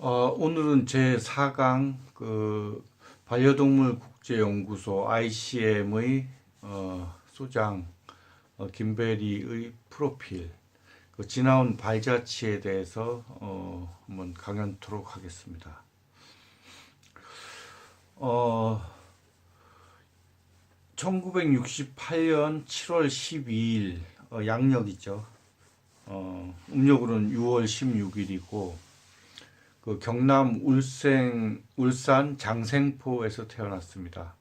오늘은 제 4강 반려동물 국제연구소 ICM의 소장 김베리의 프로필 지나온 발자취에 대해서 한번 강연토록 하겠습니다. 어, 1968년 7월 12일 양력이죠. 음력으로는 6월 16일이고 경남 울산 장생포에서 태어났습니다.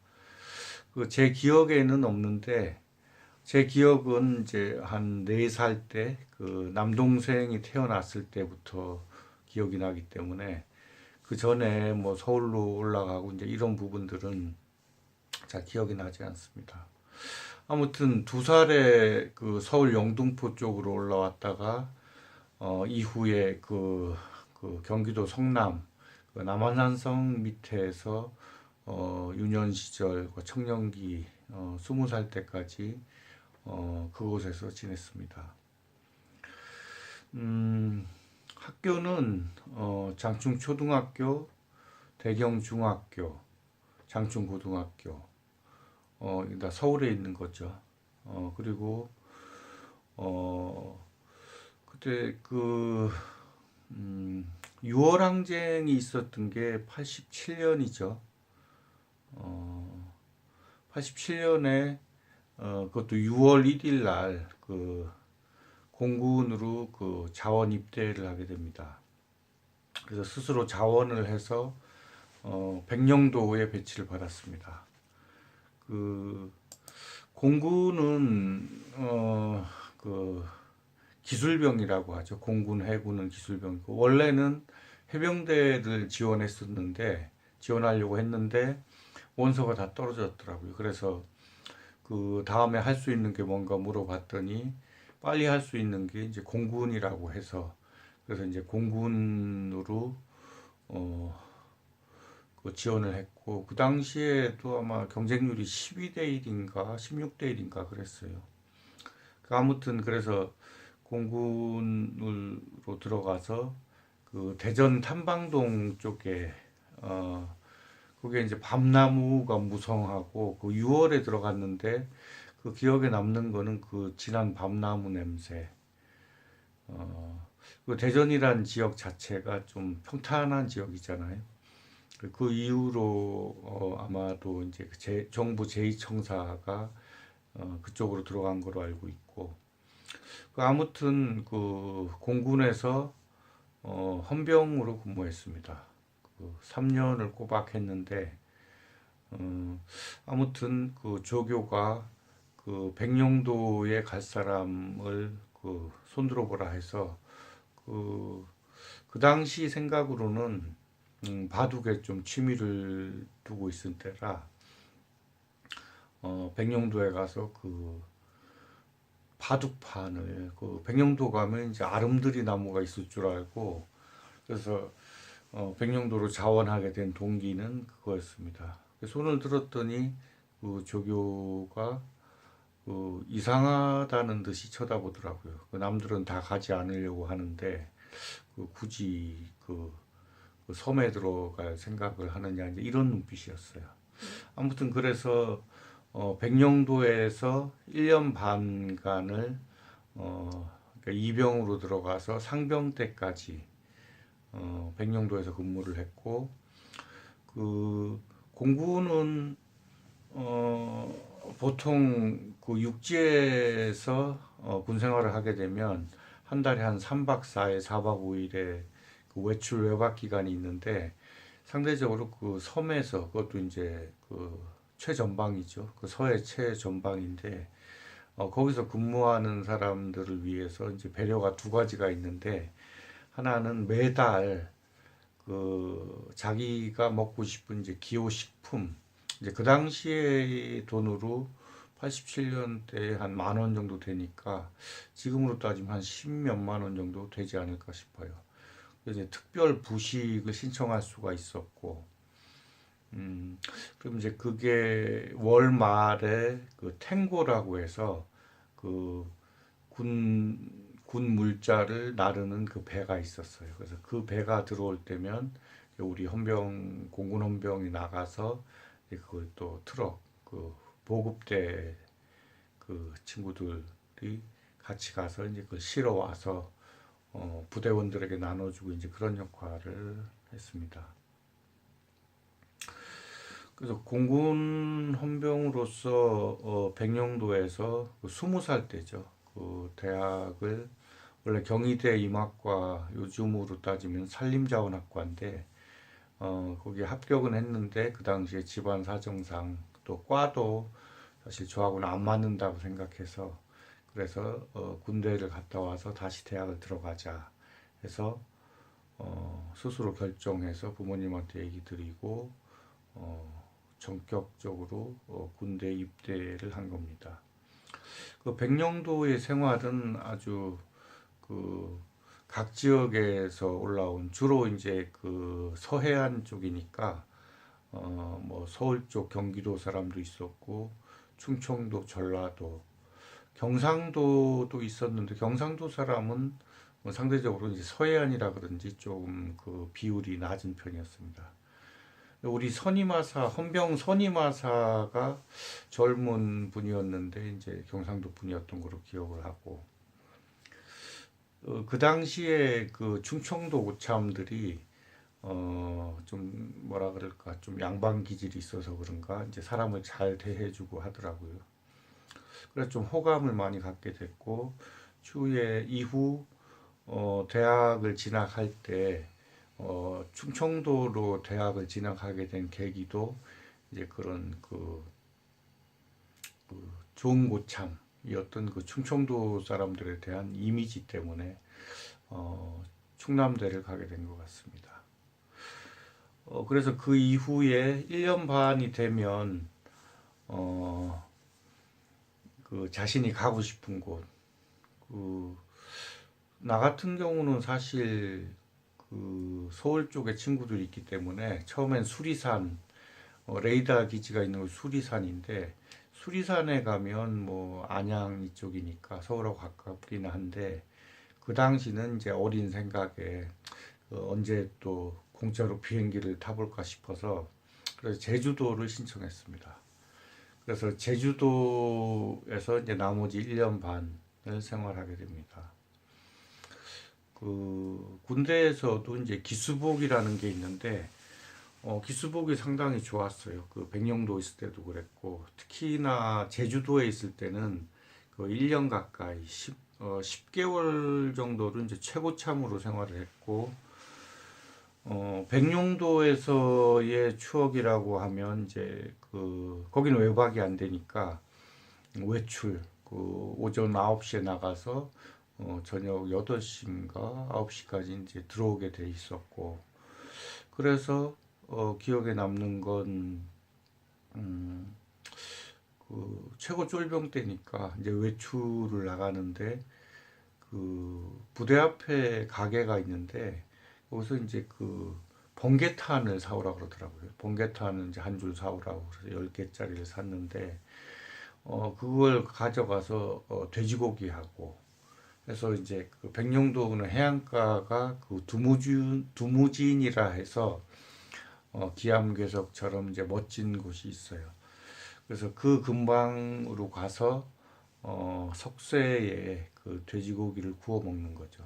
제 기억에는 없는데 제 기억은 이제 한 4살 때 남동생이 태어났을 때부터 기억이 나기 때문에 그 전에 뭐 서울로 올라가고 이제 이런 부분들은 잘 기억이 나지 않습니다. 아무튼 2살에 서울 영등포 쪽으로 올라왔다가 이후에 경기도 성남 남한산성 밑에서 유년 시절 청년기 20살 때까지 그곳에서 지냈습니다. 학교는 장충초등학교, 대경중학교, 장충고등학교 서울에 있는 거죠. 그리고 그때 6월 항쟁이 있었던 게 87년이죠. 87년에 그것도 6월 1일 날 공군으로 자원 입대를 하게 됩니다. 그래서 스스로 자원을 해서 백령도에 배치를 받았습니다. 공군은 기술병이라고 하죠. 공군, 해군은 기술병이고 원래는 해병대를 지원하려고 했는데 원서가 다 떨어졌더라고요. 그래서 다음에 할 수 있는 게 뭔가 물어봤더니 빨리 할 수 있는 게 이제 공군이라고 해서 그래서 이제 공군으로 지원을 했고 그 당시에도 아마 경쟁률이 12대 1인가 16대 1인가 그랬어요. 아무튼 그래서 공군으로 들어가서 대전 탐방동 쪽에 그게 이제 밤나무가 무성하고 6월에 들어갔는데 기억에 남는 거는 진한 밤나무 냄새. 대전이란 지역 자체가 좀 평탄한 지역이잖아요. 그 이후로 아마도 이제 정부 제2청사가 그쪽으로 들어간 거로 알고 있고 아무튼 공군에서 헌병으로 근무했습니다. 3년을 꼬박 했는데 아무튼 조교가 백령도에 갈 사람을 손들어 보라 해서 그 당시 생각으로는 바둑에 좀 취미를 두고 있을 때라 백령도에 가서 바둑판을 백령도 가면 이제 아름드리 나무가 있을 줄 알고 그래서 백령도로 자원하게 된 동기는 그거였습니다. 손을 들었더니 조교가 이상하다는 듯이 쳐다보더라고요. 남들은 다 가지 않으려고 하는데 굳이 섬에 들어갈 생각을 하느냐 이제 이런 눈빛이었어요. 아무튼 그래서 백령도에서 1년 반간을 그러니까 이병으로 들어가서 상병 때까지 백령도에서 근무를 했고 공군은 보통 육지에서 군 생활을 하게 되면 한 달에 한 3박 4일, 4박 5일의 외출 외박 기간이 있는데 상대적으로 섬에서 그것도 이제 최전방이죠. 서해 최전방인데 거기서 근무하는 사람들을 위해서 이제 배려가 2가지가 있는데 하나는 매달 자기가 먹고 싶은 이제 기호식품 이제 그 당시의 돈으로 87년대에 한 10,000원 정도 되니까 지금으로 따지면 한 10몇만 원 정도 되지 않을까 싶어요. 이제 특별 부식을 신청할 수가 있었고 그럼 이제 그게 월 말에 탱고라고 해서 군 군 물자를 나르는 그 배가 있었어요. 그래서 그 배가 들어올 때면 우리 공군 헌병이 나가서 그걸 또 트럭, 그 보급대 그 친구들이 같이 가서 이제 그걸 실어 와서 부대원들에게 나눠주고 이제 그런 역할을 했습니다. 그래서 공군 헌병으로서 백령도에서 20살 때죠. 그 대학을 원래 경희대 임학과, 요즘으로 따지면 산림자원학과인데 거기에 합격은 했는데 그 당시에 집안 사정상 또 과도 사실 저하고는 안 맞는다고 생각해서, 그래서 군대를 갔다 와서 다시 대학을 들어가자 해서 스스로 결정해서 부모님한테 얘기 드리고 전격적으로 군대 입대를 한 겁니다. 그 백령도의 생활은 아주 그 각 지역에서 올라온, 주로 이제 그 서해안 쪽이니까 뭐 서울 쪽 경기도 사람도 있었고, 충청도, 전라도, 경상도도 있었는데 경상도 사람은 뭐 상대적으로 이제 서해안이라 그런지 좀 그 비율이 낮은 편이었습니다. 우리 선임하사, 헌병 선임하사가 젊은 분이었는데 이제 경상도 분이었던 걸로 기억을 하고, 그 당시에 그 충청도 고참들이 좀 뭐라 그럴까, 좀 양반 기질이 있어서 그런가 이제 사람을 잘 대해주고 하더라고요. 그래서 좀 호감을 많이 갖게 됐고, 추후에 이후 대학을 진학할 때 충청도로 대학을 진학하게 된 계기도 이제 그런 그 좋은 고참이었던 그 충청도 사람들에 대한 이미지 때문에 충남대를 가게 된 것 같습니다. 그래서 그 이후에 1년 반이 되면 그 자신이 가고 싶은 곳, 그 나 같은 경우는 사실 그 서울 쪽에 친구들이 있기 때문에 처음엔 수리산, 레이더 기지가 있는 곳 수리산인데, 수리산에 가면 뭐 안양 이쪽이니까 서울하고 가깝긴 한데, 그 당시는 이제 어린 생각에 언제 또 공짜로 비행기를 타볼까 싶어서 그래서 제주도를 신청했습니다. 그래서 제주도에서 이제 나머지 1년 반을 생활하게 됩니다. 그 군대에서도 이제 기수복이라는 게 있는데 기수복이 상당히 좋았어요. 그 백령도 있을 때도 그랬고, 특히나 제주도에 있을 때는 그 1년 가까이 10개월 정도를 이제 최고참으로 생활을 했고, 백령도에서의 추억이라고 하면 이제 그 거기는 외박이 안 되니까 외출, 그 오전 9시에 나가서 저녁 8시인가 9시까지 이제 들어오게 돼 있었고, 그래서 기억에 남는 건 그 최고 쫄병 때니까 이제 외출을 나가는데 그 부대 앞에 가게가 있는데 거기서 이제 그 번개탄을 사오라고 그러더라고요. 번개탄은 이제 한 줄 사오라고 그래서 10개짜리를 샀는데 그걸 가져가서 돼지고기하고 해서 이제 그 백령도는 해안가가 그 두무진이라 해서 기암괴석처럼 이제 멋진 곳이 있어요. 그래서 그 근방으로 가서 석쇠에 그 돼지고기를 구워 먹는 거죠.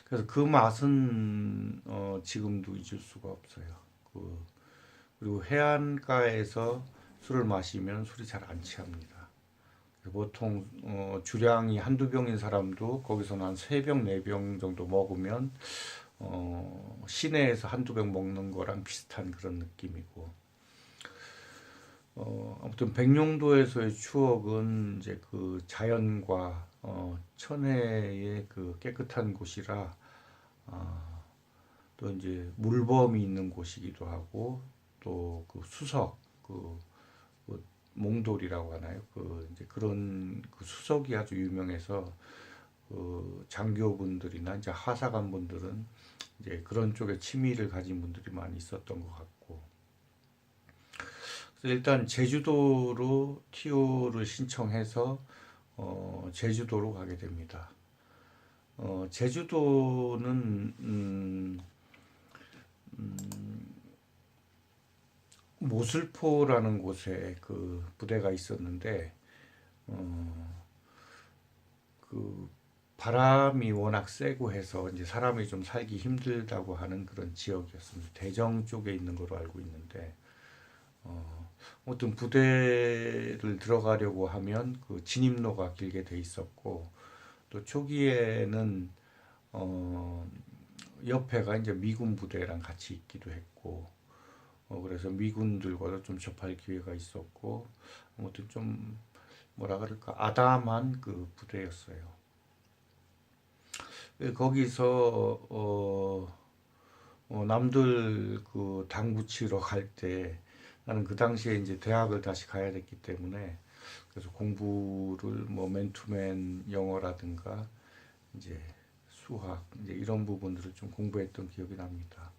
그래서 그 맛은 지금도 잊을 수가 없어요. 그리고 해안가에서 술을 마시면 술이 잘 안 취합니다. 보통 주량이 한두 병인 사람도 거기서는 한 3병, 4병 정도 먹으면 시내에서 한두 병 먹는 거랑 비슷한 그런 느낌이고, 아무튼 백령도에서의 추억은 이제 그 자연과 천혜의 그 깨끗한 곳이라, 또 이제 물범이 있는 곳이기도 하고, 또 그 수석, 그 몽돌이라고 하나요? 그 이제 그런 그 수석이 아주 유명해서 그 장교분들이나 이제 하사관 분들은 이제 그런 쪽에 취미를 가진 분들이 많이 있었던 것 같고, 그래서 일단 제주도로 TO를 신청해서 제주도로 가게 됩니다. 제주도는 모슬포라는 곳에 그 부대가 있었는데 그 바람이 워낙 세고 해서 이제 사람이 좀 살기 힘들다고 하는 그런 지역이었습니다. 대정 쪽에 있는 걸로 알고 있는데 아무튼 부대를 들어가려고 하면 그 진입로가 길게 돼 있었고 또 초기에는 어, 옆에가 이제 미군 부대랑 같이 있기도 했고 그래서 미군들과도 좀 접할 기회가 있었고 아무튼 좀 뭐라 그럴까 아담한 그 부대였어요. 거기서 남들 그 당구 치러 갈 때 나는 그 당시에 이제 대학을 다시 가야 됐기 때문에 그래서 공부를 뭐 맨투맨 영어라든가 이제 수학 이제 이런 부분들을 좀 공부했던 기억이 납니다.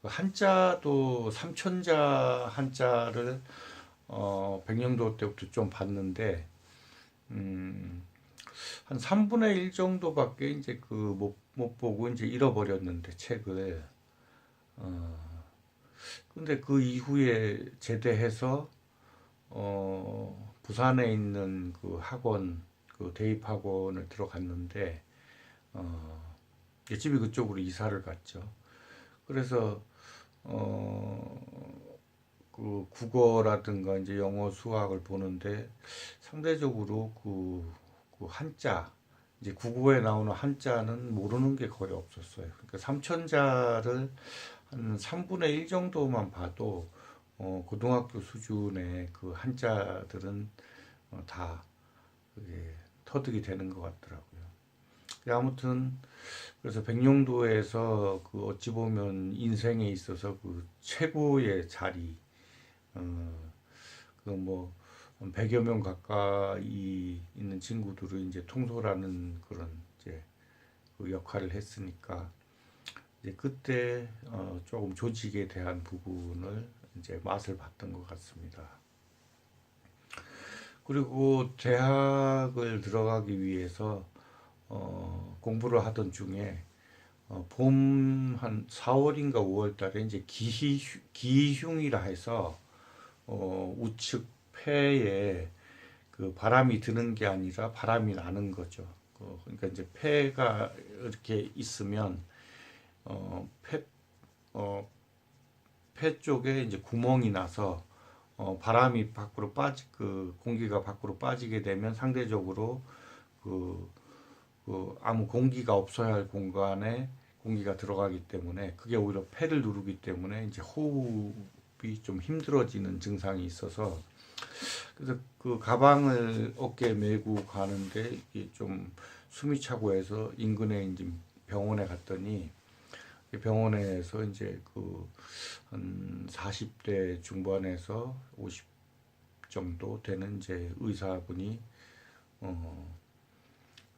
그 한자도 삼천자 한자를 백령도 때부터 좀 봤는데 음, 한 3분의 1 정도밖에 이제 그 못 보고 이제 잃어버렸는데 책을 근데 그 이후에 제대해서 부산에 있는 그 학원 그 대입학원을 들어갔는데 집이 그쪽으로 이사를 갔죠. 그래서 그 국어라든가 이제 영어 수학을 보는데 상대적으로 그 한자 이제 국어에 나오는 한자는 모르는 게 거의 없었어요. 그러니까 삼천자를 한 3분의 1 정도만 봐도 고등학교 수준의 그 한자들은 다 그게 터득이 되는 것 같더라고요. 아무튼 그래서 백령도에서 그 어찌 보면 인생에 있어서 그 최고의 자리, 그 뭐 100여 명 가까이 있는 친구들을 이제 통솔하는 그런 이제 그 역할을 했으니까 이제 그때 조금 조직에 대한 부분을 이제 맛을 봤던 것 같습니다. 그리고 대학을 들어가기 위해서 공부를 하던 중에 봄 한 4월인가 5월 달에 이제 기흉이라 해서 우측 폐에 그 바람이 드는 게 아니라 바람이 나는 거죠. 그러니까 이제 폐가 이렇게 있으면 폐, 어, 폐 쪽에 이제 구멍이 나서 바람이 밖으로 그 공기가 밖으로 빠지게 되면 상대적으로 그, 그 아무 공기가 없어야 할 공간에 공기가 들어가기 때문에 그게 오히려 폐를 누르기 때문에 이제 호흡이 좀 힘들어지는 증상이 있어서 그래서 그 가방을 어깨에 메고 가는데 이게 좀 숨이 차고 해서 인근에 이제 병원에 갔더니 병원에서 이제 그 한 40대 중반에서 50 정도 되는 이제 의사분이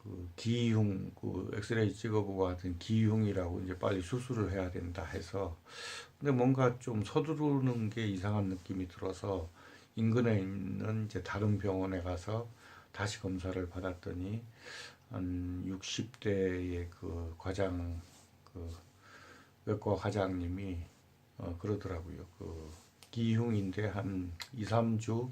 그 기흉 그 엑스레이 찍어보고 하여튼 기흉이라고 이제 빨리 수술을 해야 된다 해서 근데 뭔가 좀 서두르는 게 이상한 느낌이 들어서 인근에 있는 이제 다른 병원에 가서 다시 검사를 받았더니 한 60대의 그 과장 그 외과 과장님이 그러더라고요. 그 기흉인데 한 2, 3주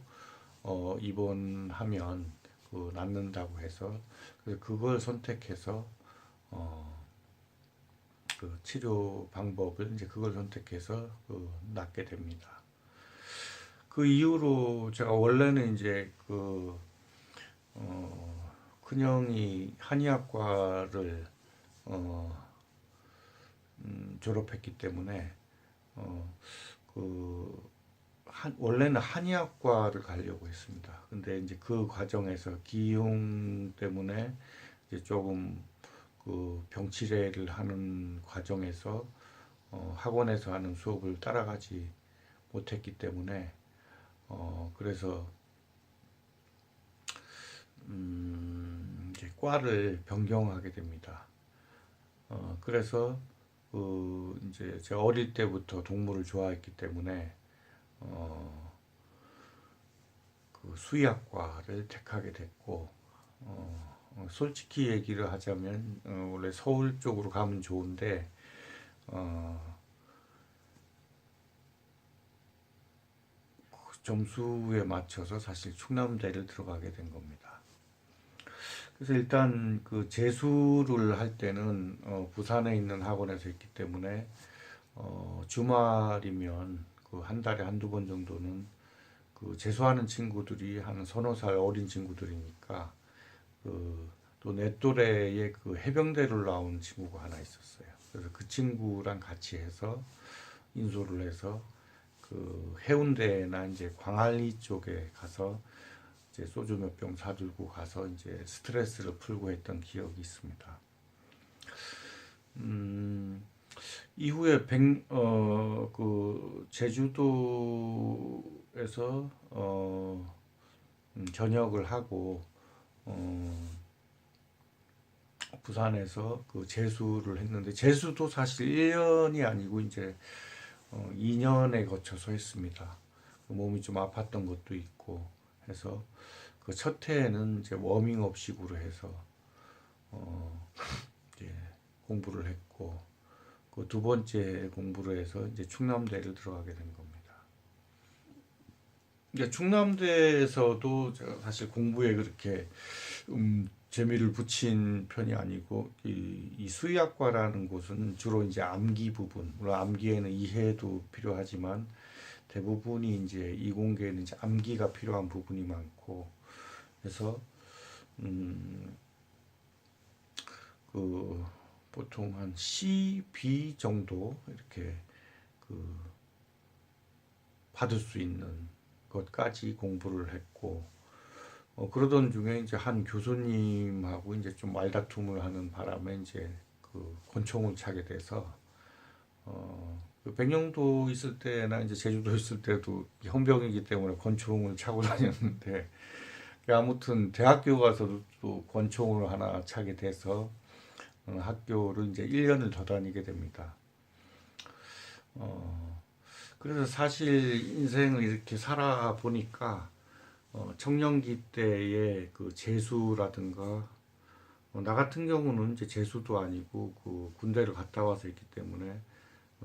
입원하면 그 낫는다고 해서 그래서 그걸 선택해서 어, 그 치료 방법을 이제 그걸 선택해서 그 낫게 됩니다. 그 이후로 제가 원래는 이제 그 큰형이 한의학과를 어, 졸업했기 때문에 어, 그 원래는 한의학과를 가려고 했습니다. 근데 이제 그 과정에서 기용 때문에 이제 조금 그 병치레를 하는 과정에서 학원에서 하는 수업을 따라가지 못했기 때문에 그래서 이제 과를 변경하게 됩니다. 그래서 그 이제 제가 어릴 때부터 동물을 좋아했기 때문에 그 수의학과를 택하게 됐고 솔직히 얘기를 하자면 원래 서울 쪽으로 가면 좋은데 그 점수에 맞춰서 사실 충남대를 들어가게 된 겁니다. 그래서 일단 그 재수를 할 때는 부산에 있는 학원에서 했기 때문에 주말이면 그 한 달에 한두 번 정도는 그 재수하는 친구들이 한 서너 살 어린 친구들이니까 그 또 내 또래의 그 해병대를 나온 친구가 하나 있었어요. 그래서 그 친구랑 같이 해서 인솔을 해서 그 해운대나 이제 광안리 쪽에 가서 이제 소주 몇 병 사들고 가서 이제 스트레스를 풀고 했던 기억이 있습니다. 음, 이후에 그 제주도에서 전역을 하고 어, 부산에서 그 재수를 했는데 재수도 사실 1년이 아니고 이제 2년에 거쳐서 했습니다. 몸이 좀 아팠던 것도 있고 해서 그 첫 해에는 이제 워밍업식으로 해서 이제 공부를 했고 그 두 번째 공부를 해서 이제 충남대를 들어가게 된 겁니다. 이제 충남대에서도 제가 사실 공부에 그렇게 재미를 붙인 편이 아니고 이 수의학과라는 곳은 주로 이제 암기 부분, 물론 암기에는 이해도 필요하지만 대부분이 이제 이공계에는 이제 암기가 필요한 부분이 많고 그래서 그 보통 한 C, B 정도 이렇게 그 받을 수 있는 것까지 공부를 했고 그러던 중에 이제 한 교수님하고 이제 좀 말다툼을 하는 바람에 이제 그 권총을 차게 돼서 그 백령도 있을 때나 이제 제주도 있을 때도 헌병이기 때문에 권총을 차고 다녔는데 아무튼 대학교 가서도 또 권총을 하나 차게 돼서 학교를 이제 1년을 더 다니게 됩니다. 그래서 사실 인생을 이렇게 살아보니까 청년기 때의 그 재수라든가 나 같은 경우는 이제 재수도 아니고 그 군대를 갔다 와서 있기 때문에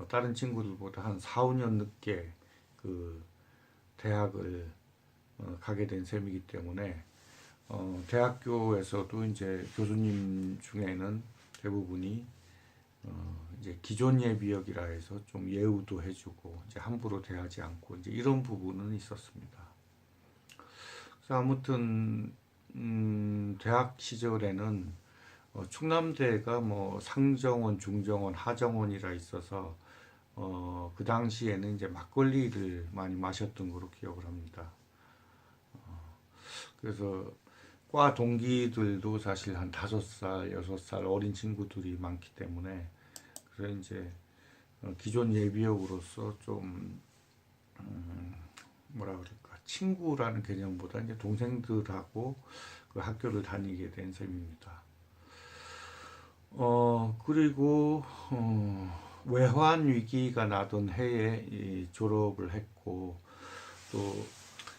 다른 친구들보다 한 4, 5년 늦게 그 대학을 가게 된 셈이기 때문에 대학교에서도 이제 교수님 중에는 대부분이 이제 기존 예비역이라 해서 좀 예우도 해주고 이제 함부로 대하지 않고 이제 이런 부분은 있었습니다. 그래서 아무튼 대학 시절에는 충남대가 뭐 상정원, 중정원, 하정원이라 있어서 그 당시에는 이제 막걸리를 많이 마셨던 걸로 기억을 합니다. 그래서 과 동기들도 사실 한 5살, 6살 어린 친구들이 많기 때문에 그래서 이제 기존 예비역으로서 좀 뭐라 그럴까 친구라는 개념보다 이제 동생들하고 그 학교를 다니게 된 셈입니다. 그리고 외환 위기가 나던 해에 이 졸업을 했고 또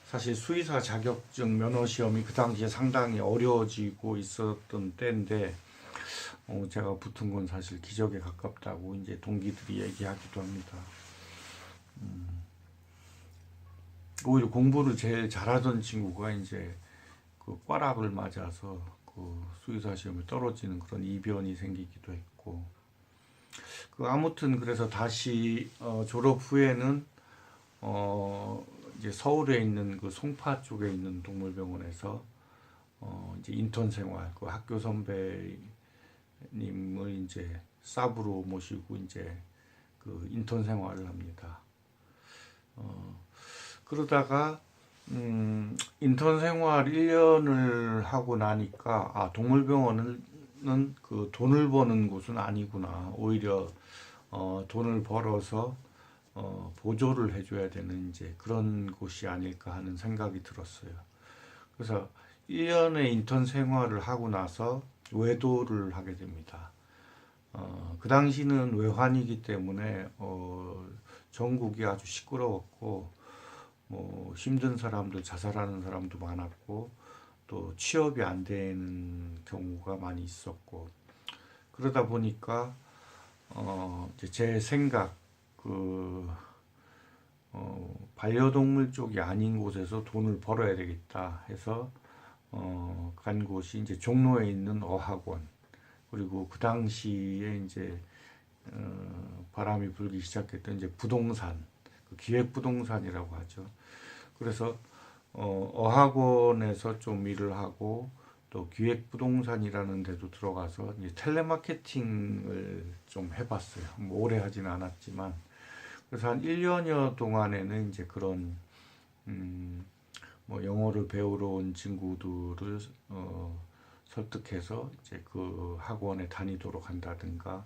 사실 수의사 자격증 면허 시험이 그 당시에 상당히 어려워지고 있었던 때인데 제가 붙은 건 사실 기적에 가깝다고 이제 동기들이 얘기하기도 합니다. 오히려 공부를 제일 잘하던 친구가 이제 그 꽈락을 맞아서 그 수의사 시험에 떨어지는 그런 이변이 생기기도 했고 그 아무튼 그래서 다시 졸업 후에는 이제 서울에 있는 그 송파 쪽에 있는 동물병원에서 이제 인턴 생활 그 학교 선배님을 이제 사부로 모시고 이제 그 인턴 생활을 합니다. 그러다가 인턴 생활 1년을 하고 나니까 동물병원은 그 돈을 버는 곳은 아니구나. 오히려 돈을 벌어서 보조를 해줘야 되는 이제 그런 곳이 아닐까 하는 생각이 들었어요. 그래서 1년의 인턴 생활을 하고 나서 외도를 하게 됩니다. 그 당시는 외환이기 때문에 전국이 아주 시끄러웠고 뭐 힘든 사람들 자살하는 사람도 많았고 또 취업이 안 되는 경우가 많이 있었고, 그러다 보니까 이제 제 생각, 그 반려동물 쪽이 아닌 곳에서 돈을 벌어야 되겠다 해서 간 곳이 이제 종로에 있는 어학원. 그리고 그 당시에 이제 바람이 불기 시작했던 이제 부동산, 그 기획부동산이라고 하죠. 그래서 어학원에서 좀 일을 하고 또 기획부동산이라는 데도 들어가서 이제 텔레마케팅을 좀 해봤어요. 뭐 오래 하지는 않았지만, 그래서 한 1년여 동안에는 이제 그런 뭐 영어를 배우러 온 친구들을 설득해서 이제 그 학원에 다니도록 한다든가,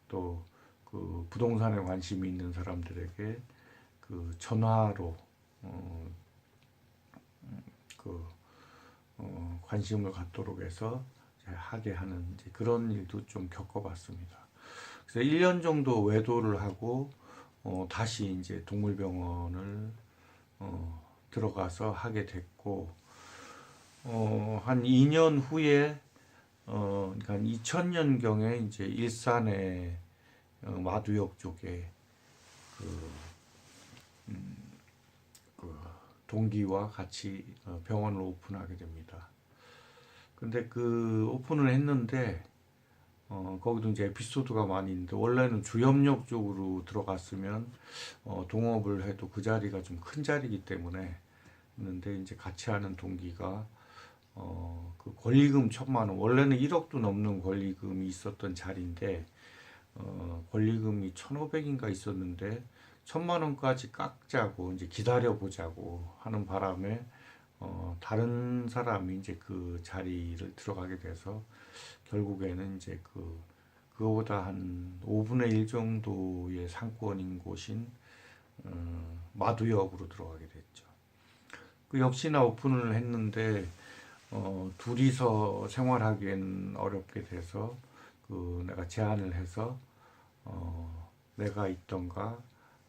또 그 부동산에 관심이 있는 사람들에게 그 전화로 그 관심을 갖도록 해서 하게 하는 이제 그런 일도 좀 겪어봤습니다. 그래서 1년 정도 외도를 하고 다시 이제 동물병원을 들어가서 하게 됐고, 한 2년 후에 그러니까 2000년경에 이제 일산의 마두역 쪽에 그, 그 동기와 같이 병원을 오픈하게 됩니다. 근데 그 오픈을 했는데 거기도 이제 에피소드가 많이 있는데, 원래는 주염역 쪽으로 들어갔으면 동업을 해도 그 자리가 좀 큰 자리이기 때문에 했는데, 이제 같이 하는 동기가 그 권리금 1,000만 원, 원래는 1억도 넘는 권리금이 있었던 자리인데 권리금이 1,500인가 있었는데 1,000만 원까지 깎자고 이제 기다려 보자고 하는 바람에 다른 사람이 이제 그 자리를 들어가게 돼서 결국에는 이제 그거보다 한 5분의 1 정도의 상권인 곳인 마두역으로 들어가게 됐죠. 그 역시나 오픈을 했는데 둘이서 생활하기엔 어렵게 돼서 내가 제안을 해서 내가 있던가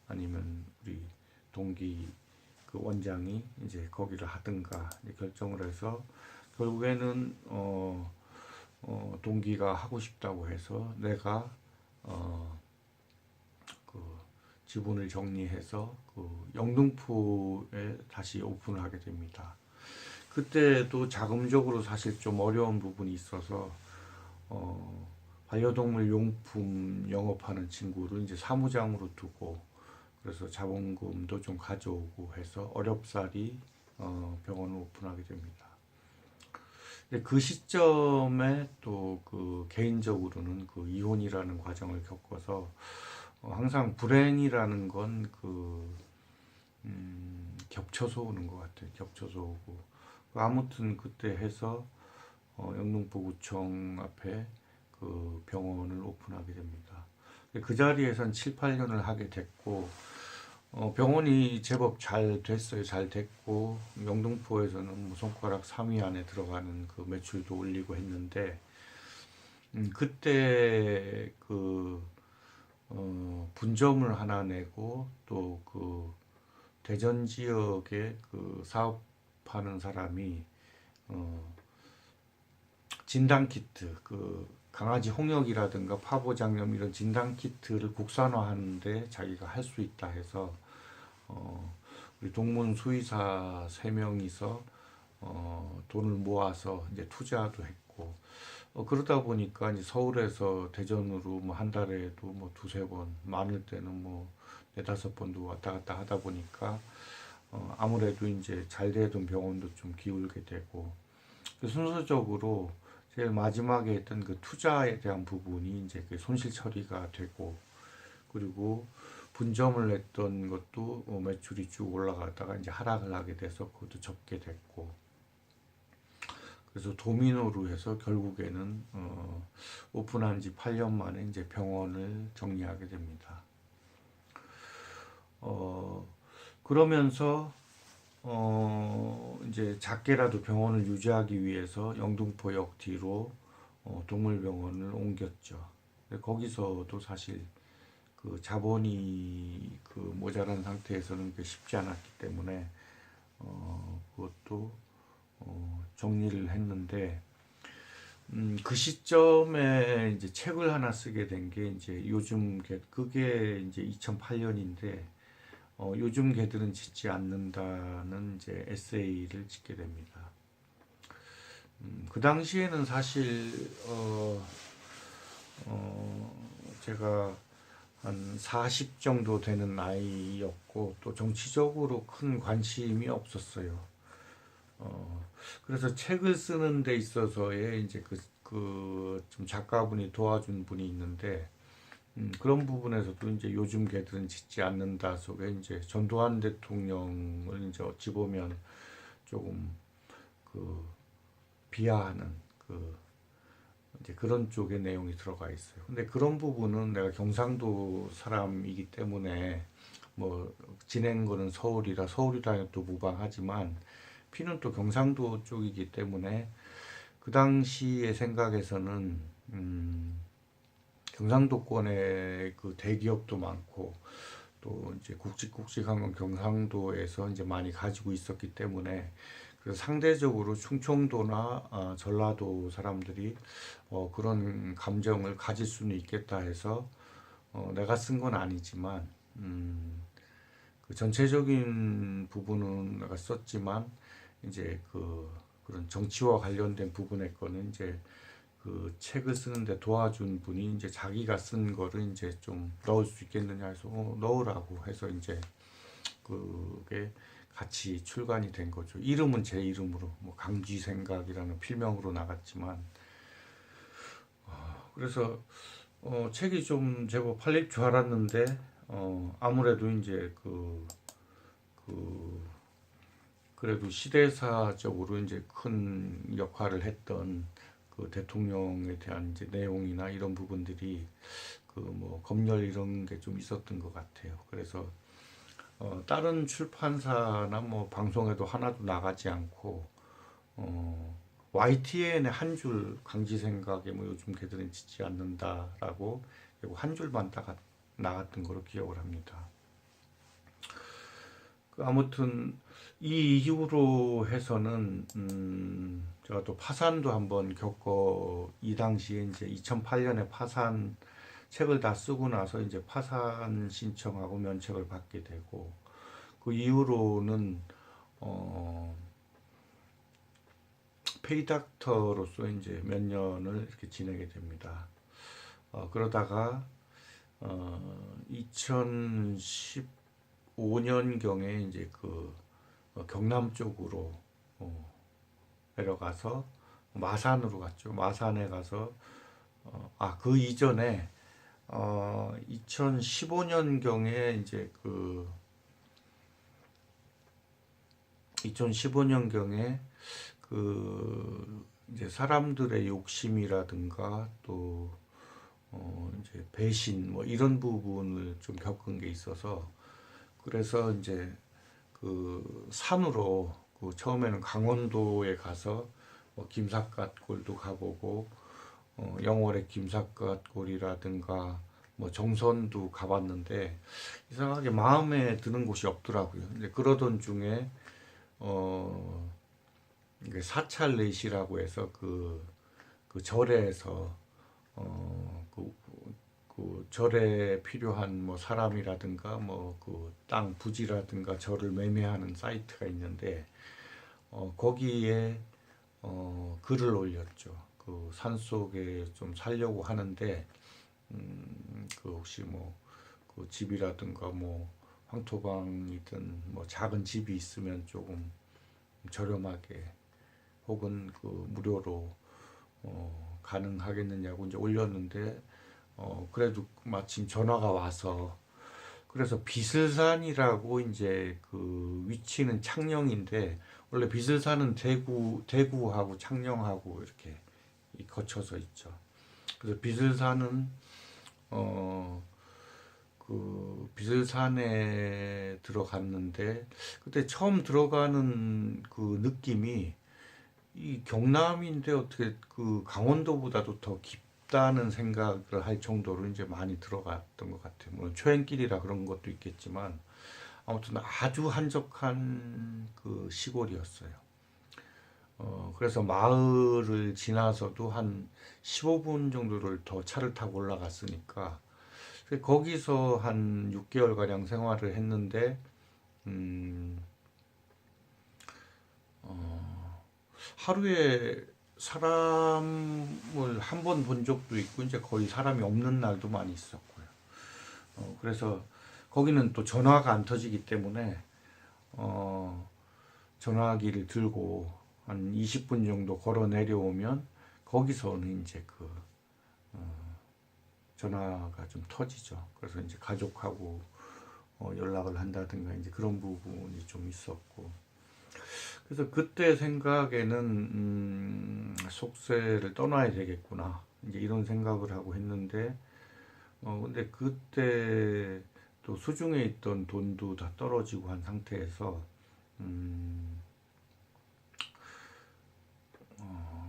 아니면 우리 동기 그 원장이 이제 거기를 하든가 이제 결정을 해서, 결국에는 동기가 하고 싶다고 해서 내가 그 지분을 정리해서 그 영등포에 다시 오픈을 하게 됩니다. 그때도 자금적으로 사실 좀 어려운 부분이 있어서 반려동물 용품 영업하는 친구를 이제 사무장으로 두고, 그래서 자본금도 좀 가져오고 해서 어렵사리 병원을 오픈하게 됩니다. 근데 그 시점에 또 그 개인적으로는 그 이혼이라는 과정을 겪어서 항상 불행이라는 건 겹쳐서 오는 것 같아요. 겹쳐서 오고, 아무튼 그때 해서 영등포구청 앞에 그 병원을 오픈하게 됩니다. 그 자리에서 한 7, 8년을 하게 됐고, 병원이 제법 잘 됐어요. 잘 됐고, 영등포에서는 뭐 손가락 3위 안에 들어가는 그 매출도 올리고 했는데, 그때 분점을 하나 내고, 또 그 대전 지역에 그 사업하는 사람이 진단키트, 그 강아지 홍역이라든가 파보장염 이런 진단키트를 국산화하는데 자기가 할 수 있다 해서 우리 동문 수의사 3명이서 돈을 모아서 이제 투자도 했고, 그러다 보니까 이제 서울에서 대전으로 뭐 한 달에도 뭐 두세 번, 많을 때는 뭐 네다섯 번도 왔다 갔다 하다 보니까 아무래도 이제 잘 되던 병원도 좀 기울게 되고, 순서적으로 제일 마지막에 했던 그 투자에 대한 부분이 이제 그 손실 처리가 되고, 그리고 분점을 냈던 것도 매출이 쭉 올라가다가 이제 하락을 하게 돼서 그것도 접게 됐고, 그래서 도미노로 해서 결국에는 오픈한 지 8년 만에 이제 병원을 정리하게 됩니다. 그러면서 이제 작게라도 병원을 유지하기 위해서 영등포역 뒤로 동물병원을 옮겼죠. 거기서도 사실 그 자본이 그 모자란 상태에서는 쉽지 않았기 때문에 그것도 정리를 했는데, 그 시점에 이제 책을 하나 쓰게 된 게 이제 그게 이제 2008년인데, 요즘 개들은 짖지 않는다는 이제 에세이를 짓게 됩니다. 그 당시에는 사실 제가 한 40 정도 되는 나이였고 또 정치적으로 큰 관심이 없었어요. 그래서 책을 쓰는 데 있어서의 이제 좀 작가분이 도와준 분이 있는데, 그런 부분에서도 이제 요즘 개들은 짖지 않는다 속에 이제 전두환 대통령을 이제 어찌 보면 조금 그 비하하는 이제 그런 쪽의 내용이 들어가 있어요. 근데 그런 부분은 내가 경상도 사람이기 때문에 뭐 지낸 거는 서울이라 또 무방하지만 피는 또 경상도 쪽이기 때문에 그 당시의 생각에서는 경상도권에 그 대기업도 많고 또 이제 굵직굵직한 건 경상도에서 이제 많이 가지고 있었기 때문에 그래서 상대적으로 충청도나 전라도 사람들이 그런 감정을 가질 수는 있겠다 해서 내가 쓴 건 아니지만 그 전체적인 부분은 내가 썼지만 이제 그런 정치와 관련된 부분의 거는 이제 그 책을 쓰는데 도와준 분이 이제 자기가 쓴 거를 이제 좀 넣을 수 있겠느냐 해서 넣으라고 해서 이제 그게 같이 출간이 된 거죠. 이름은 제 이름으로 뭐 강쥐생각이라는 필명으로 나갔지만 그래서 책이 좀 제법 팔릴 줄 알았는데 아무래도 이제 그래도 시대사적으로 이제 큰 역할을 했던 그 대통령에 대한 이제 내용이나 이런 부분들이 그 뭐 검열 이런 게 좀 있었던 것 같아요. 그래서 다른 출판사나 뭐 방송에도 하나도 나가지 않고 YTN의 한 줄 강지생각에 뭐 요즘 개들은 짖지 않는다라고 그리고 한 줄만 나갔던 걸로 기억을 합니다. 아무튼 이 이후로 해서는 제가 또 파산도 한번 이 당시에 이제 2008년에 파산 책을 다 쓰고 나서 이제 파산 신청하고 면책을 받게 되고 그 이후로는 페이닥터로서 이제 몇 년을 이렇게 지내게 됩니다. 그러다가 2015년경에 이제 경남 쪽으로 내려가서 마산으로 갔죠. 마산에 가서 그 이전에 2015년경에 이제 사람들의 욕심이라든가 또 이제 배신 뭐 이런 부분을 좀 겪은 게 있어서 그래서 이제 산으로 처음에는 강원도에 가서 뭐 김삿갓골도 가보고 영월의 김삿갓골이라든가 뭐 정선도 가봤는데 이상하게 마음에 드는 곳이 없더라고요. 근데 그러던 중에 사찰넷이라고 해서 그 절에서 그 절에 필요한 뭐 사람이라든가 뭐 땅 부지라든가 절을 매매하는 사이트가 있는데 거기에 글을 올렸죠. 그 산속에 좀 살려고 하는데 혹시 뭐 그 집이라든가 뭐 황토방이든 뭐 작은 집이 있으면 조금 저렴하게 혹은 무료로 가능하겠느냐고 이제 올렸는데 그래도 마침 전화가 와서 그래서 비슬산이라고 이제 위치는 창녕인데 원래 비슬산은 대구하고 창녕하고 이렇게 거쳐서 있죠. 그래서 비슬산은 비슬산에 들어갔는데 그때 처음 들어가는 그 느낌이 이 경남인데 어떻게 강원도보다도 더 깊다는 생각을 할 정도로 이제 많이 들어갔던 것 같아요. 물론 초행길이라 그런 것도 있겠지만 아무튼 아주 한적한 시골이었어요. 그래서 마을을 지나서도 한 15분 정도를 더 차를 타고 올라갔으니까 거기서 한 6개월가량 생활을 했는데 음, 하루에 사람을 한 번 본 적도 있고 이제 거의 사람이 없는 날도 많이 있었고요. 그래서 거기는 또 전화가 안 터지기 때문에 어, 전화기를 들고 한 20분 정도 걸어 내려오면 거기서는 이제 그 전화가 좀 터지죠. 그래서 이제 가족하고 연락을 한다든가 이제 그런 부분이 좀 있었고. 그래서 그때 생각에는 속세를 떠나야 되겠구나. 이제 이런 생각을 하고 했는데 근데 그때 또 수중에 있던 돈도 다 떨어지고 한 상태에서 음,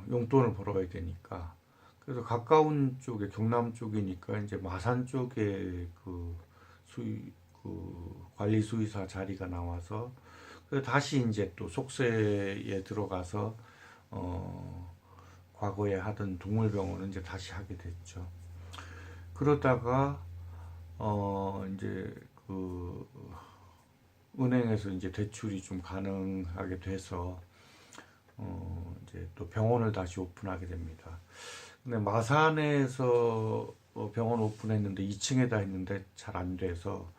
용돈을 벌어야 되니까 그래서 가까운 쪽에 경남 쪽이니까 이제 마산 쪽에 그 수의 그 관리 수의사 자리가 나와서 그래서 다시 이제 또 속세에 들어가서 과거에 하던 동물병원을 이제 다시 하게 됐죠. 그러다가 이제 그 은행에서 이제 대출이 좀 가능하게 돼서 이제 또 병원을 다시 오픈하게 됩니다. 근데 마산에서 병원 오픈했는데 2층에다 했는데 잘 안 돼서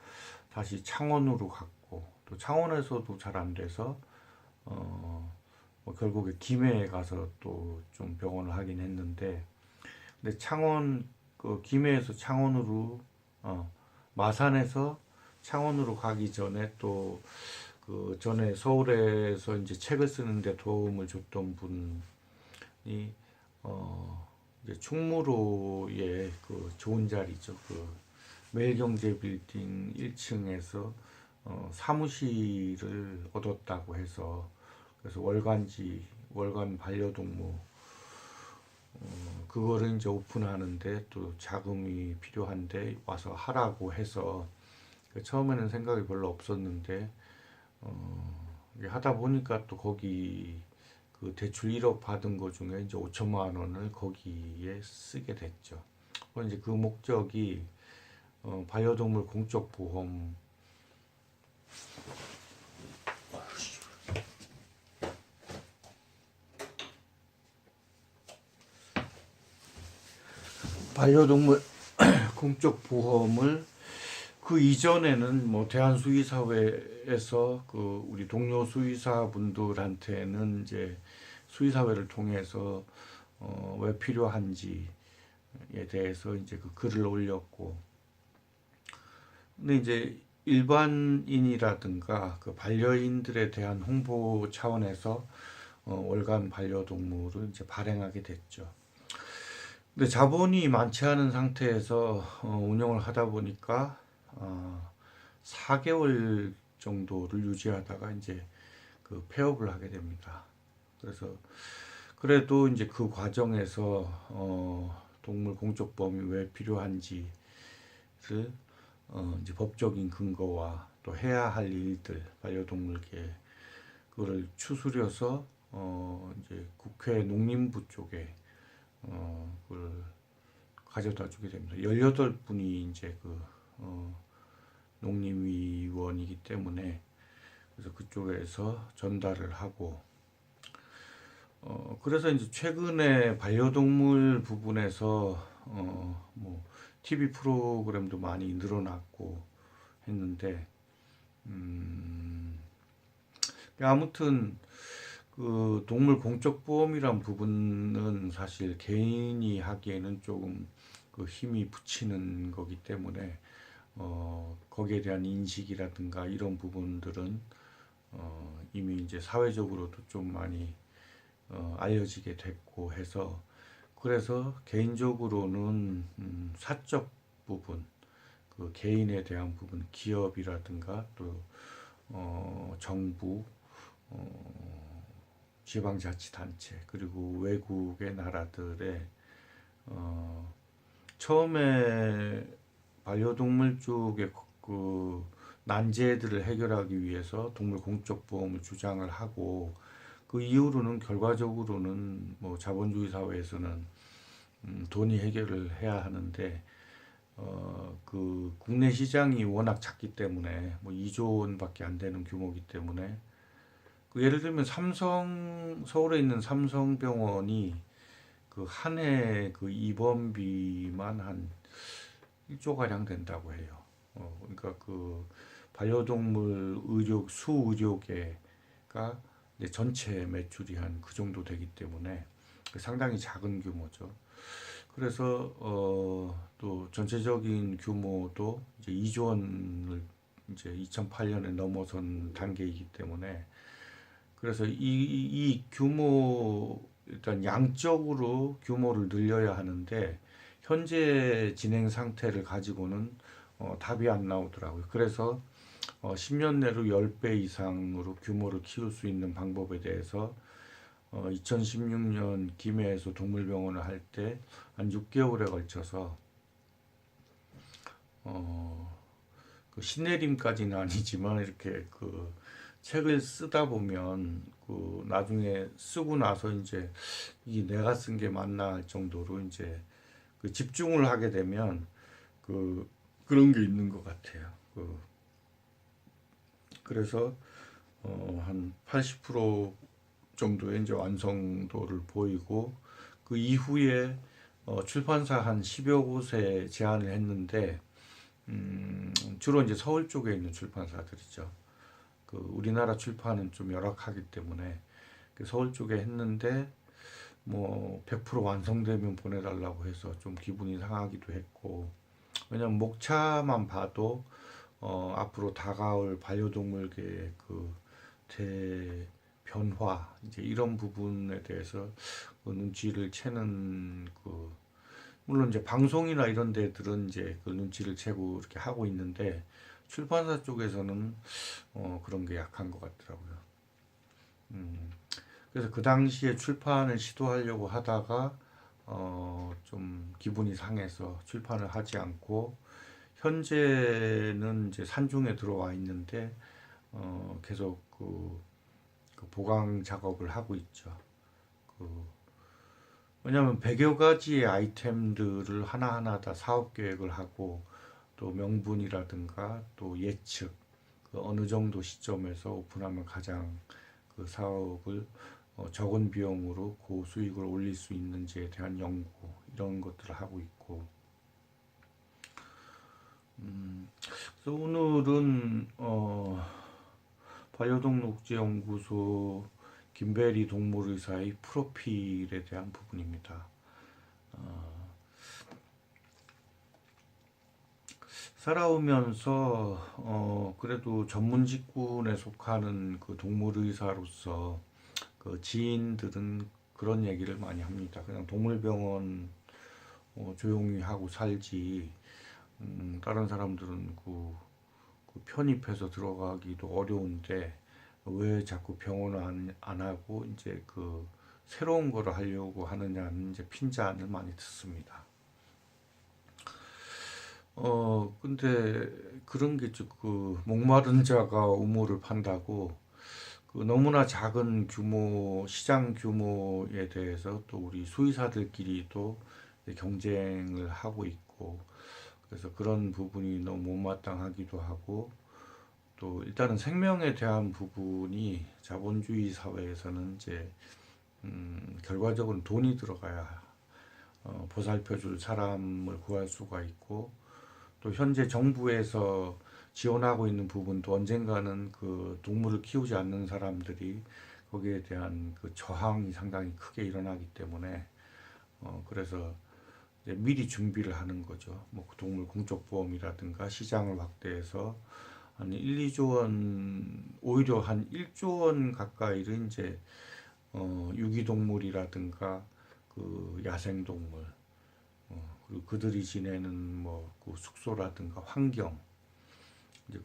다시 창원으로 갔고 또 창원에서도 잘 안 돼서 뭐 결국에 김해에 가서 또 좀 병원을 하긴 했는데 근데 창원 그 김해에서 창원으로 마산에서 창원으로 가기 전에 또 그 전에 서울에서 이제 책을 쓰는데 도움을 줬던 분이 이제 충무로에 그 좋은 자리죠. 그 매일경제 빌딩 1층에서 사무실을 얻었다고 해서 그래서 월간 반려동무 그거를 이제 오픈하는데 또 자금이 필요한데 와서 하라고 해서 처음에는 생각이 별로 없었는데 하다 보니까 또 거기 그 대출 1억 받은 거 중에 이제 5천만 원을 거기에 쓰게 됐죠. 이제 그 목적이 반려동물 공적 보험 반려동물 공적 보험을 그 이전에는 뭐 대한수의사회에서 그 우리 동료 수의사분들한테는 이제 수의사회를 통해서 왜 필요한지에 대해서 이제 그 글을 올렸고 근데 이제 일반인이라든가 그 반려인들에 대한 홍보 차원에서 월간 반려동물을 이제 발행하게 됐죠. 근데 자본이 많지 않은 상태에서 운영을 하다 보니까 4개월 정도를 유지하다가 이제 그 폐업을 하게 됩니다. 그래서 그래도 이제 그 과정에서 동물 공적보험이 왜 필요한지를 이제 법적인 근거와 또 해야 할 일들 반려동물계 그거를 추스려서 이제 국회 농림부 쪽에 그걸 가져다 주게 됩니다. 18분이 이제 그 농림위원이기 때문에 그래서 그쪽에서 전달을 하고 그래서 이제 최근에 반려동물 부분에서 뭐 TV 프로그램도 많이 늘어났고 했는데 아무튼 그 동물 공적 보험이란 부분은 사실 개인이 하기에는 조금 그 힘이 붙이는 거기 때문에 거기에 대한 인식이라든가 이런 부분들은 이미 이제 사회적으로도 좀 많이 알려지게 됐고 해서 그래서 개인적으로는 사적 부분 그 개인에 대한 부분 기업이라든가 또 정부 지방자치단체 그리고 외국의 나라들의 처음에 반려동물 쪽에 그 난제들을 해결하기 위해서 동물 공적 보험을 주장을 하고 그 이후로는 결과적으로는 뭐 자본주의 사회에서는 돈이 해결을 해야 하는데 그 국내 시장이 워낙 작기 때문에 뭐 2조 원밖에 안 되는 규모이기 때문에 그 예를 들면 서울에 있는 삼성병원이 그 한 해 그 입원비만 한 1조 가량 된다고 해요. 그러니까 그 반려동물 수의료계가 이제 전체 매출이 한 그 정도 되기 때문에 상당히 작은 규모죠. 그래서 또 전체적인 규모도 이제 2조 원을 이제 2008년에 넘어선 단계이기 때문에 그래서 이 규모 일단 양적으로 규모를 늘려야 하는데 현재 진행 상태를 가지고는 답이 안 나오더라고요. 그래서 10년 내로 10배 이상으로 규모를 키울 수 있는 방법에 대해서 2016년 김해에서 동물병원을 할 때 한 6개월에 걸쳐서 그 신내림까지는 아니지만 이렇게 그 책을 쓰다 보면 그 나중에 쓰고 나서 이제 이게 내가 쓴 게 맞나 할 정도로 이제 그 집중을 하게 되면 그런 게 있는 것 같아요. 그래서 한 80% 정도의 이제 완성도를 보이고 그 이후에 출판사 한 10여 곳에 제안을 했는데 주로 이제 서울 쪽에 있는 출판사들이죠. 그 우리나라 출판은 좀 열악하기 때문에 그 서울 쪽에 했는데 뭐 100% 완성되면 보내달라고 해서 좀 기분이 상하기도 했고 왜냐면 목차만 봐도 앞으로 다가올 반려동물계의 그 대변화 이제 이런 부분에 대해서 그 눈치를 채는 물론 이제 방송이나 이런 데들은 이제 그 눈치를 채고 이렇게 하고 있는데 출판사 쪽에서는 그런 게 약한 것 같더라고요. 그래서 그 당시에 출판을 시도하려고 하다가 좀 기분이 상해서 출판을 하지 않고 현재는 이제 산중에 들어와 있는데 계속 그 보강 작업을 하고 있죠. 그 왜냐하면 100여 가지의 아이템들을 하나하나 다 사업 계획을 하고 또 명분이라든가 또 예측 그 어느 정도 시점에서 오픈하면 가장 그 사업을 적은 비용으로 고수익을 올릴 수 있는지에 대한 연구 이런 것들을 하고 있고 그래서 오늘은 반려동물복지연구소 김배리 동물의사의 프로필에 대한 부분입니다. 살아오면서 그래도 전문 직군에 속하는 그 동물의사로서 그 지인들은 그런 얘기를 많이 합니다. 그냥 동물병원 조용히 하고 살지 다른 사람들은 그 편입해서 들어가기도 어려운데 왜 자꾸 병원을 안 하고 이제 그 새로운 거를 하려고 하느냐는 이제 핀잔을 많이 듣습니다. 근데 그런 게 있죠. 그 목마른 자가 우물을 판다고 그 너무나 작은 규모 시장 규모에 대해서 또 우리 수의사들끼리도 경쟁을 하고 있고 그래서 그런 부분이 너무 못마땅하기도 하고 또 일단은 생명에 대한 부분이 자본주의 사회에서는 이제 결과적으로 돈이 들어가야 보살펴줄 사람을 구할 수가 있고 또 현재 정부에서 지원하고 있는 부분도 언젠가는 그 동물을 키우지 않는 사람들이 거기에 대한 그 저항이 상당히 크게 일어나기 때문에 그래서 이제 미리 준비를 하는 거죠. 뭐 동물 공적보험이라든가 시장을 확대해서 한 1, 2조 원 오히려 한 1조 원 가까이를 이제 유기동물이라든가 그 야생동물 그리고 그들이 지내는 뭐 그 숙소라든가 환경 이제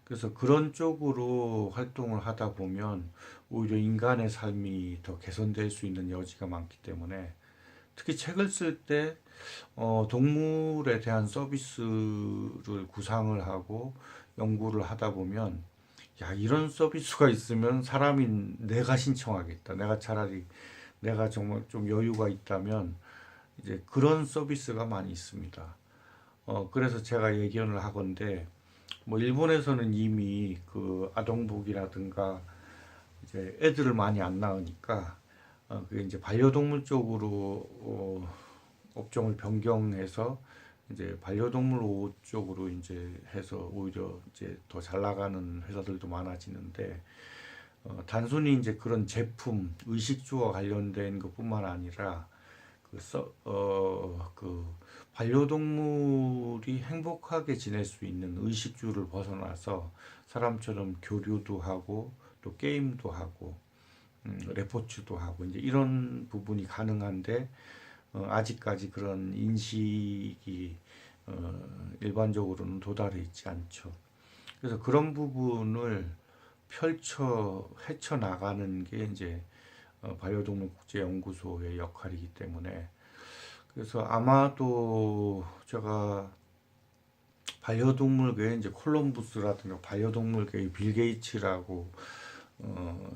그래서 그런 쪽으로 활동을 하다 보면 오히려 인간의 삶이 더 개선될 수 있는 여지가 많기 때문에 특히 책을 쓸 때 동물에 대한 서비스를 구상을 하고 연구를 하다 보면 야, 이런 서비스가 있으면 사람인 내가 신청하겠다. 내가 차라리 내가 정말 좀 여유가 있다면 이제 그런 서비스가 많이 있습니다. 그래서 제가 예견을 하건대 뭐 일본에서는 이미 그 아동복이라든가 이제 애들을 많이 안 낳으니까 그게 이제 반려동물 쪽으로 업종을 변경해서 이제 반려동물 옷 쪽으로 이제 해서 오히려 이제 더 잘 나가는 회사들도 많아지는데 단순히 이제 그런 제품 의식주와 관련된 것뿐만 아니라 그 반려동물이 행복하게 지낼 수 있는 의식주를 벗어나서 사람처럼 교류도 하고 또 게임도 하고 레포츠도 하고 이제 이런 부분이 가능한데 아직까지 그런 인식이 일반적으로는 도달해 있지 않죠. 그래서 그런 부분을 헤쳐 나가는 게 이제 반려동물 국제연구소의 역할이기 때문에 그래서 아마도 제가 반려동물계의 이제 콜럼부스라든가 반려동물계의 빌 게이츠라고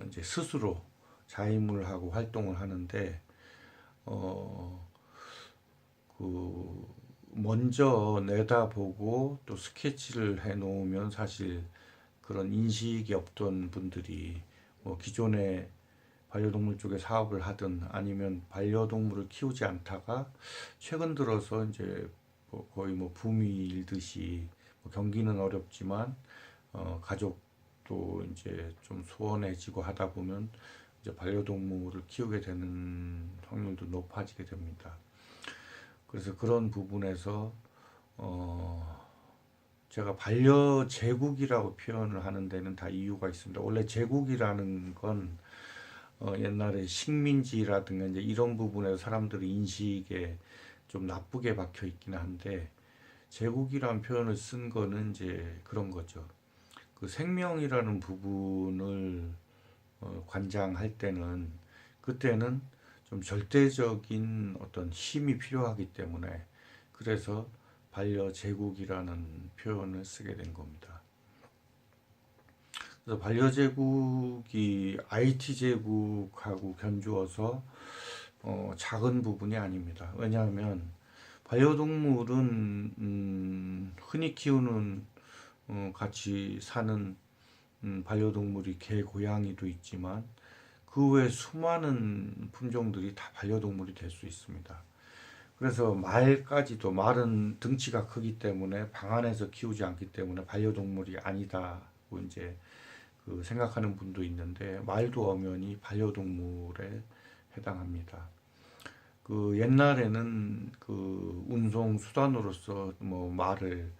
이제 스스로 자임을 하고 활동을 하는데 어, 그 먼저 내다보고 또 스케치를 해 놓으면 사실 그런 인식이 없던 분들이 뭐 기존에 반려동물 쪽에 사업을 하든 아니면 반려동물을 키우지 않다가 최근 들어서 이제 뭐 거의 뭐 붐이 일듯이 뭐 경기는 어렵지만 가족도 이제 좀 소원해지고 하다 보면 이제 반려동물을 키우게 되는 확률도 높아지게 됩니다. 그래서 그런 부분에서 어 제가 반려제국이라고 표현을 하는 데는 다 이유가 있습니다. 원래 제국이라는 건 옛날에 식민지라든가 이제 이런 부분에서 사람들의 인식에 좀 나쁘게 박혀 있긴 한데 제국이라는 표현을 쓴 거는 이제 그런 거죠. 그 생명이라는 부분을 관장할 때는 그때는 좀 절대적인 어떤 힘이 필요하기 때문에 그래서 반려제국이라는 표현을 쓰게 된 겁니다. 그래서 반려제국이 IT 제국하고 견주어서 작은 부분이 아닙니다. 왜냐하면 반려동물은 흔히 키우는 같이 사는 반려동물이 개, 고양이도 있지만 그 외에 수많은 품종들이 다 반려동물이 될 수 있습니다. 그래서 말까지도 말은 등치가 크기 때문에 방 안에서 키우지 않기 때문에 반려동물이 아니다고 이제 그 생각하는 분도 있는데 말도 엄연히 반려동물에 해당합니다. 그 옛날에는 그 운송 수단으로서 뭐 말을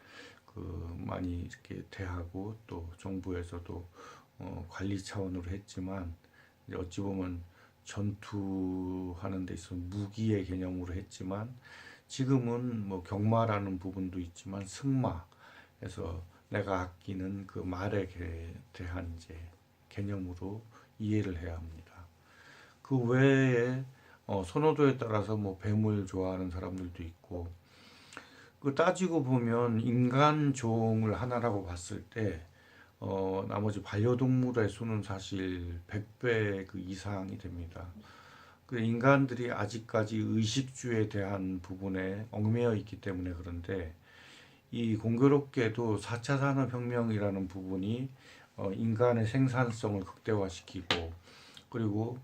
그 많이 이렇게 대하고 또 정부에서도 관리 차원으로 했지만 이제 어찌 보면 전투하는 데 있어서 무기의 개념으로 했지만 지금은 뭐 경마라는 부분도 있지만 승마에서 내가 아끼는 그 말에 대한 이제 개념으로 이해를 해야 합니다. 그 외에 선호도에 따라서 뭐 뱀을 좋아하는 사람들도 있고 그 따지고 보면 인간 종을 하나라고 봤을 때 나머지 반려동물의 수는 사실 100배 그 이상이 됩니다. 그 인간들이 아직까지 의식주에 대한 부분에 얽매여 있기 때문에 그런데 이 공교롭게도 4차 산업혁명이라는 부분이 인간의 생산성을 극대화시키고 그리고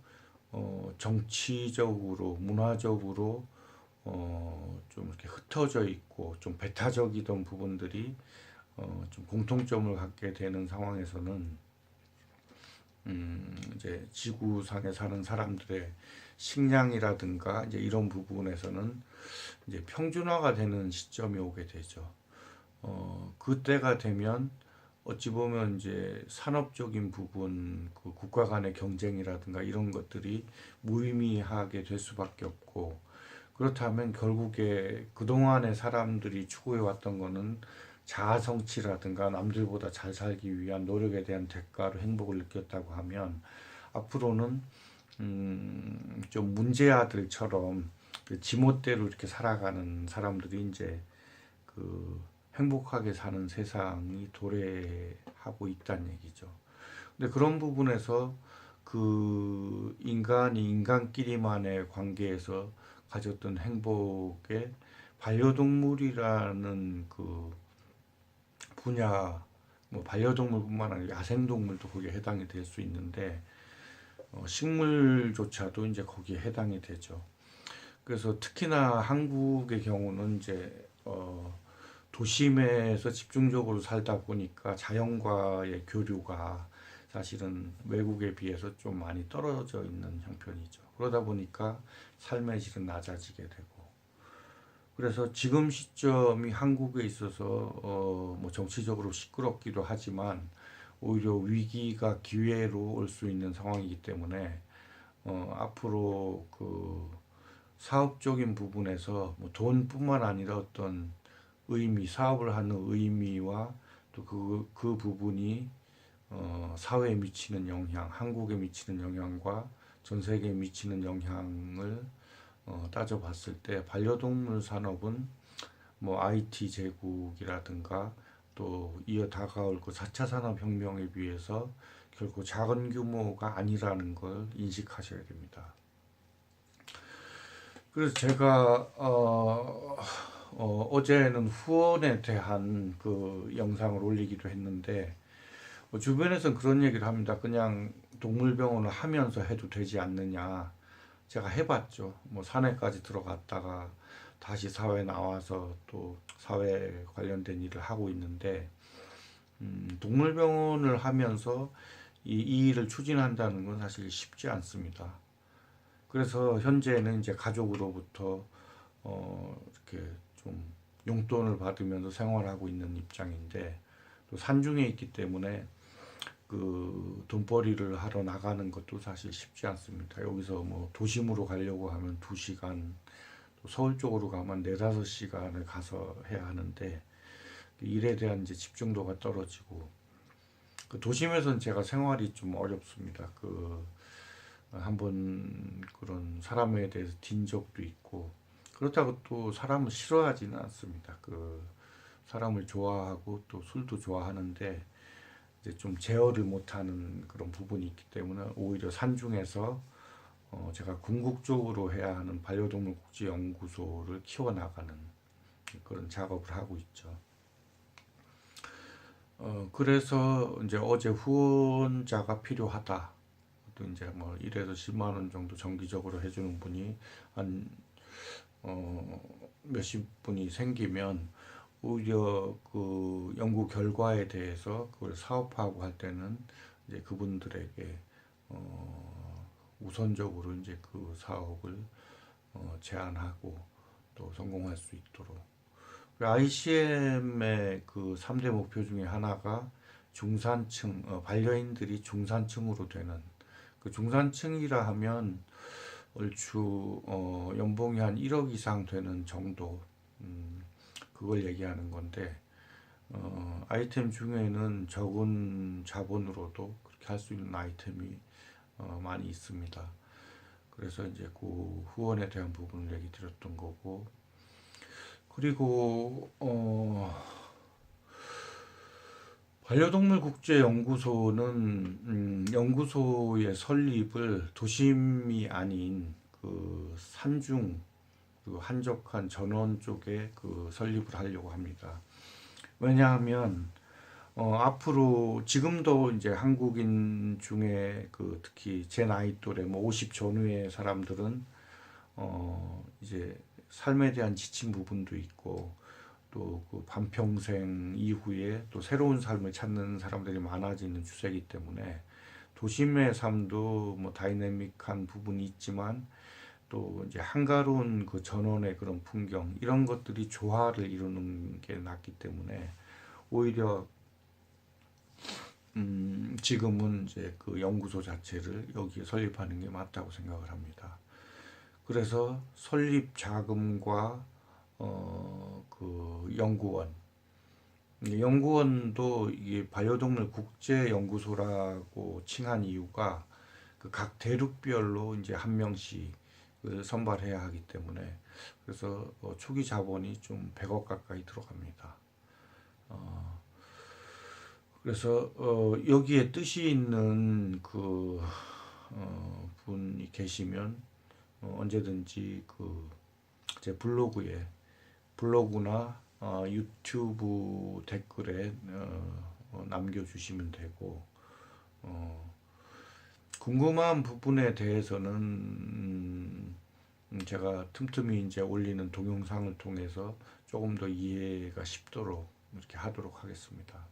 정치적으로 문화적으로 좀 이렇게 흩어져 있고 좀 배타적이던 부분들이 좀 공통점을 갖게 되는 상황에서는 이제 지구상에 사는 사람들의 식량이라든가 이제 이런 부분에서는 이제 평준화가 되는 시점이 오게 되죠. 그때가 되면 어찌 보면 이제 산업적인 부분, 그 국가 간의 경쟁이라든가 이런 것들이 무의미하게 될 수밖에 없고 그렇다면 결국에 그동안의 사람들이 추구해 왔던 거는 자아 성취라든가 남들보다 잘 살기 위한 노력에 대한 대가로 행복을 느꼈다고 하면 앞으로는 좀 문제아들처럼 그 지멋대로 이렇게 살아가는 사람들이 이제 그 행복하게 사는 세상이 도래하고 있다는 얘기죠. 근데 그런 부분에서 그 인간이 인간끼리만의 관계에서 가졌던 행복에 반려동물이라는 그 분야, 뭐 반려동물뿐만 아니라 야생동물도 거기에 해당이 될 수 있는데 식물조차도 이제 거기에 해당이 되죠. 그래서 특히나 한국의 경우는 이제 도심에서 집중적으로 살다 보니까 자연과의 교류가 사실은 외국에 비해서 좀 많이 떨어져 있는 형편이죠. 그러다 보니까 삶의 질은 낮아지게 되고. 그래서 지금 시점이 한국에 있어서 뭐 정치적으로 시끄럽기도 하지만 오히려 위기가 기회로 올 수 있는 상황이기 때문에 앞으로 그 사업적인 부분에서 뭐 돈뿐만 아니라 어떤 의미, 사업을 하는 의미와 또 그 부분이 사회에 미치는 영향, 한국에 미치는 영향과 전 세계에 미치는 영향을 따져봤을 때 반려동물 산업은 뭐 IT 제국이라든가 또 이어 다가올 그 4차 산업혁명에 비해서 결코 작은 규모가 아니라는 걸 인식하셔야 됩니다. 그래서 제가 어제는 후원에 대한 그 영상을 올리기도 했는데 뭐 주변에서는 그런 얘기를 합니다. 그냥 동물병원을 하면서 해도 되지 않느냐. 제가 해봤죠. 뭐 산에까지 들어갔다가 다시 사회에 나와서 또 사회 관련된 일을 하고 있는데 동물병원을 하면서 이 일을 추진한다는 건 사실 쉽지 않습니다. 그래서 현재는 이제 가족으로부터 이렇게 좀 용돈을 받으면서 생활하고 있는 입장인데 또 산중에 있기 때문에 그 돈벌이를 하러 나가는 것도 사실 쉽지 않습니다. 여기서 뭐 도심으로 가려고 하면 2시간, 또 서울 쪽으로 가면 4, 5시간을 가서 해야 하는데 일에 대한 이제 집중도가 떨어지고 그 도심에서는 제가 생활이 좀 어렵습니다. 그 한번 그런 사람에 대해서 딘 적도 있고 그렇다고 또 사람을 싫어하지는 않습니다. 그 사람을 좋아하고 또 술도 좋아하는데 이제 좀 제어를 못하는 그런 부분이 있기 때문에 오히려 산중에서 제가 궁극적으로 해야 하는 반려동물 국제연구소를 키워나가는 그런 작업을 하고 있죠. 그래서 이제 어제 후원자가 필요하다. 또 이제 뭐 1에서 10만 원 정도 정기적으로 해주는 분이 한 몇십 분이 생기면 오히려 그 연구 결과에 대해서 그걸 사업화하고 할 때는 이제 그분들에게 우선적으로 이제 그 사업을 제안하고 또 성공할 수 있도록 ICM의 그 3대 목표 중에 하나가 중산층 반려인들이 중산층으로 되는 그 중산층이라 하면 얼추 연봉이 한 1억 이상 되는 정도 그걸 얘기하는 건데 아이템 중에는 적은 자본으로도 그렇게 할 수 있는 아이템이 많이 있습니다. 그래서 이제 그 후원에 대한 부분을 얘기 드렸던 거고 그리고 반려동물 국제연구소는 연구소의 설립을 도심이 아닌 그 산중 그 한적한 전원 쪽에 그 설립을 하려고 합니다. 왜냐하면 앞으로 지금도 이제 한국인 중에 그 특히 제 나이 또래 뭐 50 전후의 사람들은 이제 삶에 대한 지친 부분도 있고 또 그 반평생 이후에 또 새로운 삶을 찾는 사람들이 많아지는 추세이기 때문에 도심의 삶도 뭐 다이내믹한 부분이 있지만 또 이제 한가로운 그 전원의 그런 풍경 이런 것들이 조화를 이루는 게 낫기 때문에 오히려 지금은 이제 그 연구소 자체를 여기에 설립하는 게 맞다고 생각을 합니다. 그래서 설립 자금과 그 연구원도 이게 반려동물 국제연구소라고 칭한 이유가 그 각 대륙별로 이제 한 명씩 선발해야 하기 때문에 그래서 초기 자본이 좀 100억 가까이 들어갑니다. 그래서 여기에 뜻이 있는 분이 계시면 언제든지 제 블로그나 유튜브 댓글에 남겨주시면 되고, 궁금한 부분에 대해서는 제가 틈틈이 이제 올리는 동영상을 통해서 조금 더 이해가 쉽도록 이렇게 하도록 하겠습니다.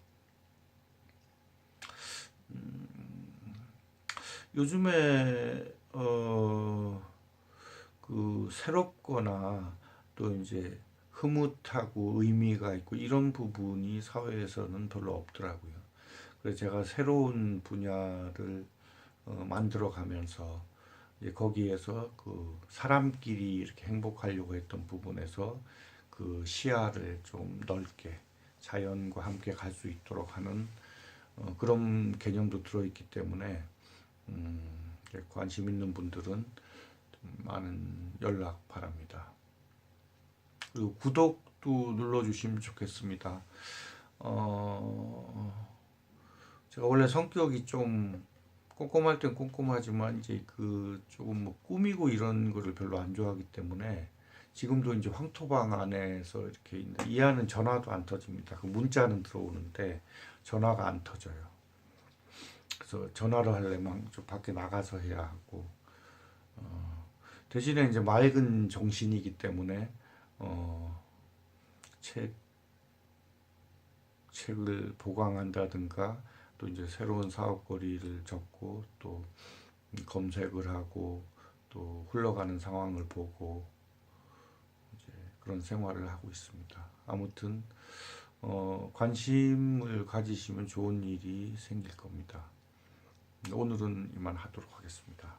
요즘에 새롭거나 또 이제 흐뭇하고 의미가 있고 이런 부분이 사회에서는 별로 없더라고요. 그래서 제가 새로운 분야를 만들어 가면서 이제 거기에서 사람끼리 이렇게 행복하려고 했던 부분에서 시야를 좀 넓게 자연과 함께 갈 수 있도록 하는 그런 개념도 들어있기 때문에 관심 있는 분들은 많은 연락 바랍니다. 그리고 구독도 눌러주시면 좋겠습니다. 제가 원래 성격이 좀 꼼꼼할 땐 꼼꼼하지만 이제 조금 뭐 꾸미고 이런 거를 별로 안 좋아하기 때문에 지금도 이제 황토방 안에서 이렇게 있는데 이 안은 전화도 안 터집니다. 문자는 들어오는데 전화가 안 터져요. 그래서 전화를 하려면 좀 밖에 나가서 해야 하고, 대신에 이제 맑은 정신이기 때문에 책 책을 보강한다든가 또 이제 새로운 사업거리를 적고 또 검색을 하고 또 흘러가는 상황을 보고 이제 그런 생활을 하고 있습니다. 아무튼 관심을 가지시면 좋은 일이 생길 겁니다. 오늘은 이만 하도록 하겠습니다.